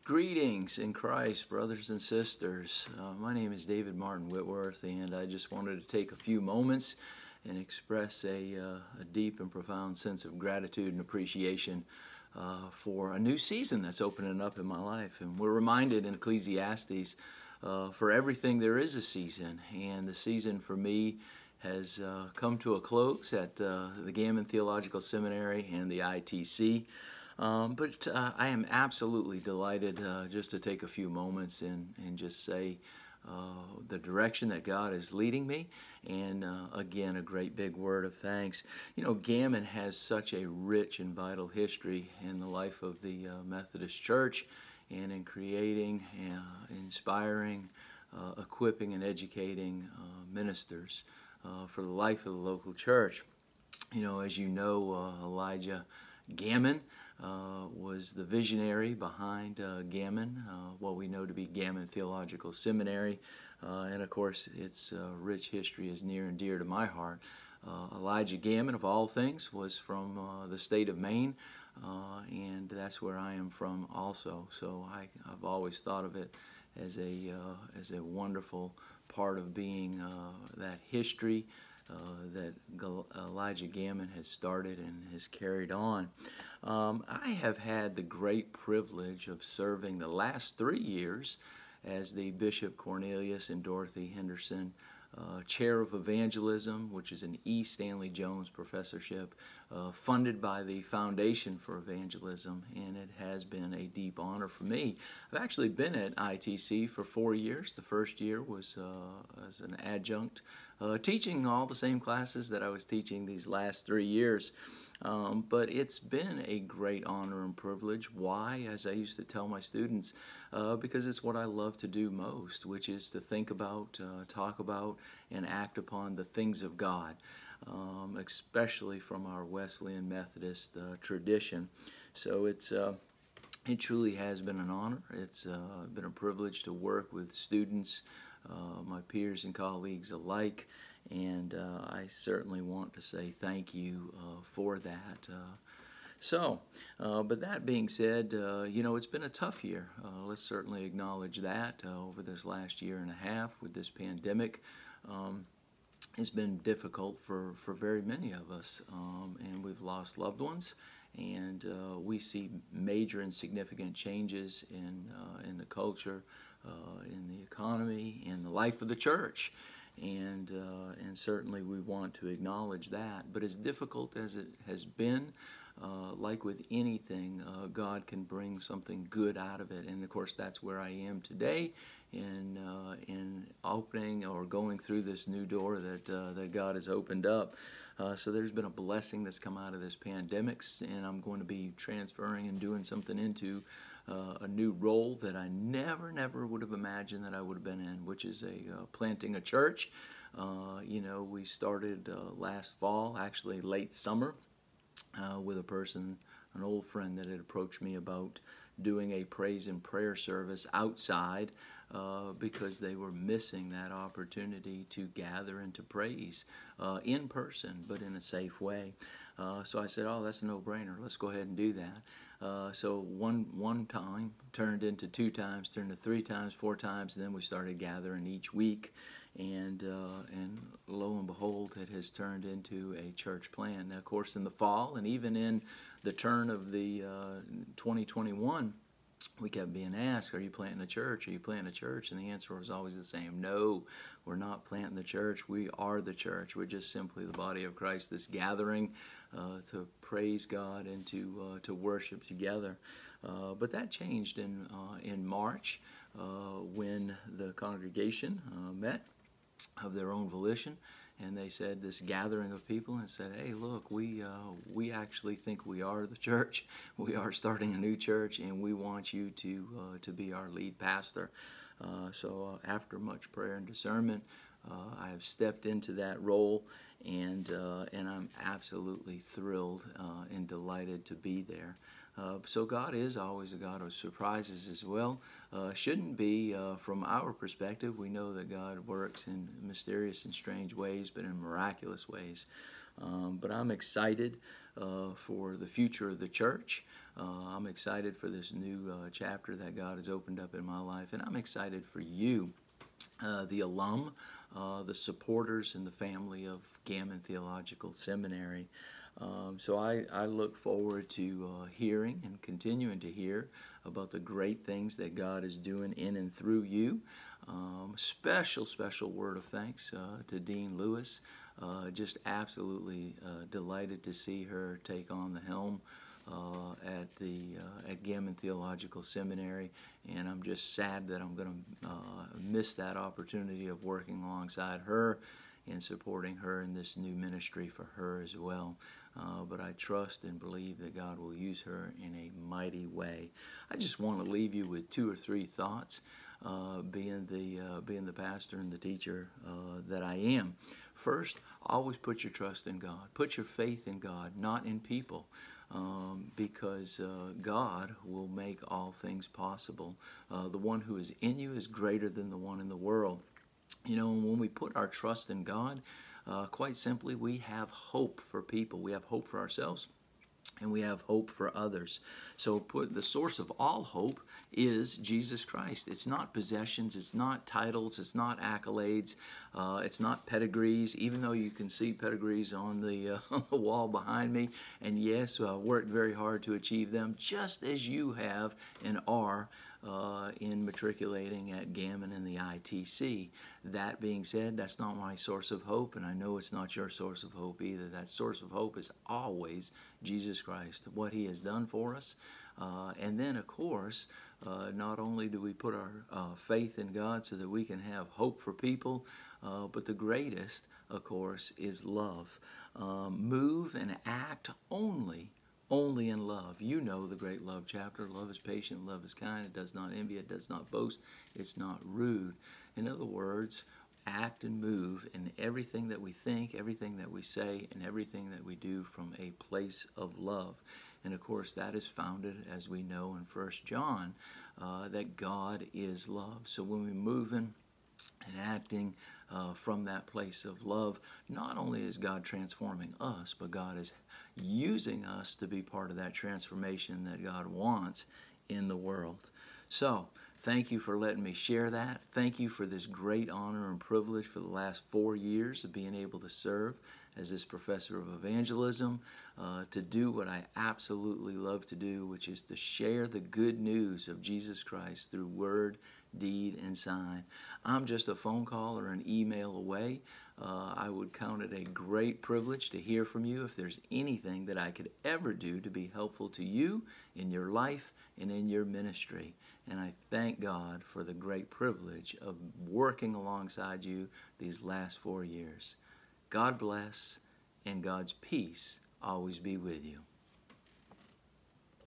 Greetings in Christ, brothers and sisters. My name is David Martin Whitworth, and I just wanted to take a few moments and express a deep and profound sense of gratitude and appreciation for a new season that's opening up in my life. And we're reminded in Ecclesiastes, for everything there is a season, and the season for me has come to a close at the Gammon Theological Seminary and the ITC. But I am absolutely delighted just to take a few moments and just say the direction that God is leading me, and again, a great big word of thanks. You know, Gammon has such a rich and vital history in the life of the Methodist Church and in creating, inspiring, equipping, and educating ministers for the life of the local church. You know, as you know, Elijah Gammon was the visionary behind Gammon, what we know to be Gammon Theological Seminary, and of course its rich history is near and dear to my heart. Elijah Gammon, of all things, was from the state of Maine, and that's where I am from also. So I've always thought of it as a wonderful part of being that history that Elijah Gammon has started and has carried on. I have had the great privilege of serving the last 3 years as the Bishop Cornelius and Dorothy Henderson Chair of Evangelism, which is an E. Stanley Jones professorship funded by the Foundation for Evangelism, and it has been a deep honor for me. I've actually been at ITC for 4 years. The first year was as an adjunct, teaching all the same classes that I was teaching these last 3 years. But it's been a great honor and privilege. Why? As I used to tell my students, because it's what I love to do most, which is to think about, talk about, and act upon the things of God, especially from our Wesleyan Methodist tradition. So it truly has been an honor. It's been a privilege to work with students, my peers and colleagues alike, and I certainly want to say thank you for that. But that being said, you know, it's been a tough year. Let's certainly acknowledge that over this last year and a half with this pandemic. It's been difficult for very many of us, and we've lost loved ones, and we see major and significant changes in the culture, in the economy, in the life of the church. And certainly we want to acknowledge that. But as difficult as it has been, like with anything, God can bring something good out of it. And of course, that's where I am today in opening or going through this new door that God has opened up. So there's been a blessing that's come out of this pandemic, and I'm going to be transferring and doing something into a new role that I never would have imagined that I would have been in, which is planting a church. You know, we started last fall, actually late summer, with a person, an old friend that had approached me about doing a praise and prayer service outside because they were missing that opportunity to gather and to praise in person, but in a safe way. So I said, oh, that's a no-brainer. Let's go ahead and do that. So one time turned into 2 times, turned to 3 times, 4 times, and then we started gathering each week. And lo and behold, it has turned into a church plan. Now, of course, in the fall and even in the turn of the 2021, we kept being asked, are you planting a church? Are you planting a church? And the answer was always the same. No, we're not planting the church. We are the church. We're just simply the body of Christ, this gathering to praise God and to worship together. But that changed in March when the congregation met of their own volition, and they said, this gathering of people, and said, hey, look, we actually think we are the church. We are starting a new church, and we want you to be our lead pastor. So after much prayer and discernment, I have stepped into that role, and I'm absolutely thrilled and delighted to be there. So God is always a God of surprises as well. Shouldn't be from our perspective. We know that God works in mysterious and strange ways, but in miraculous ways. But I'm excited for the future of the church. I'm excited for this new chapter that God has opened up in my life, and I'm excited for you, the alum, the supporters, and the family of Gammon Theological Seminary. So I look forward to hearing and continuing to hear about the great things that God is doing in and through you. Special word of thanks to Dean Lewis. Just absolutely delighted to see her take on the helm at Gammon Theological Seminary, and I'm just sad that I'm going to miss that opportunity of working alongside her and supporting her in this new ministry for her as well. But I trust and believe that God will use her in a mighty way. I just want to leave you with 2 or 3 thoughts, being the pastor and the teacher that I am. First, always put your trust in God. Put your faith in God, not in people. Because God will make all things possible. The one who is in you is greater than the one in the world. You know, when we put our trust in God, quite simply, we have hope for people. We have hope for ourselves, and we have hope for others. So the source of all hope is Jesus Christ. It's not possessions, it's not titles, it's not accolades, it's not pedigrees, even though you can see pedigrees on the wall behind me. And yes, worked very hard to achieve them, just as you have and are in matriculating at Gammon and the ITC. That being said, that's not my source of hope, and I know it's not your source of hope either. That source of hope is always Jesus Christ, what He has done for us. And then, of course, not only do we put our faith in God so that we can have hope for people, but the greatest, of course, is love. Move and act only in love. You know the great love chapter. Love is patient, love is kind, it does not envy, it does not boast, it's not rude. In other words, act and move in everything that we think, everything that we say, and everything that we do from a place of love. And of course, that is founded, as we know in 1 John, that God is love. So when we move in and acting from that place of love, not only is God transforming us, but God is using us to be part of that transformation that God wants in the world. So, thank you for letting me share that. Thank you for this great honor and privilege for the last 4 years of being able to serve as this professor of evangelism, to do what I absolutely love to do, which is to share the good news of Jesus Christ through word, deed, and sign. I'm just a phone call or an email away. I would count it a great privilege to hear from you if there's anything that I could ever do to be helpful to you in your life and in your ministry. And I thank God for the great privilege of working alongside you these last 4 years. God bless, and God's peace always be with you.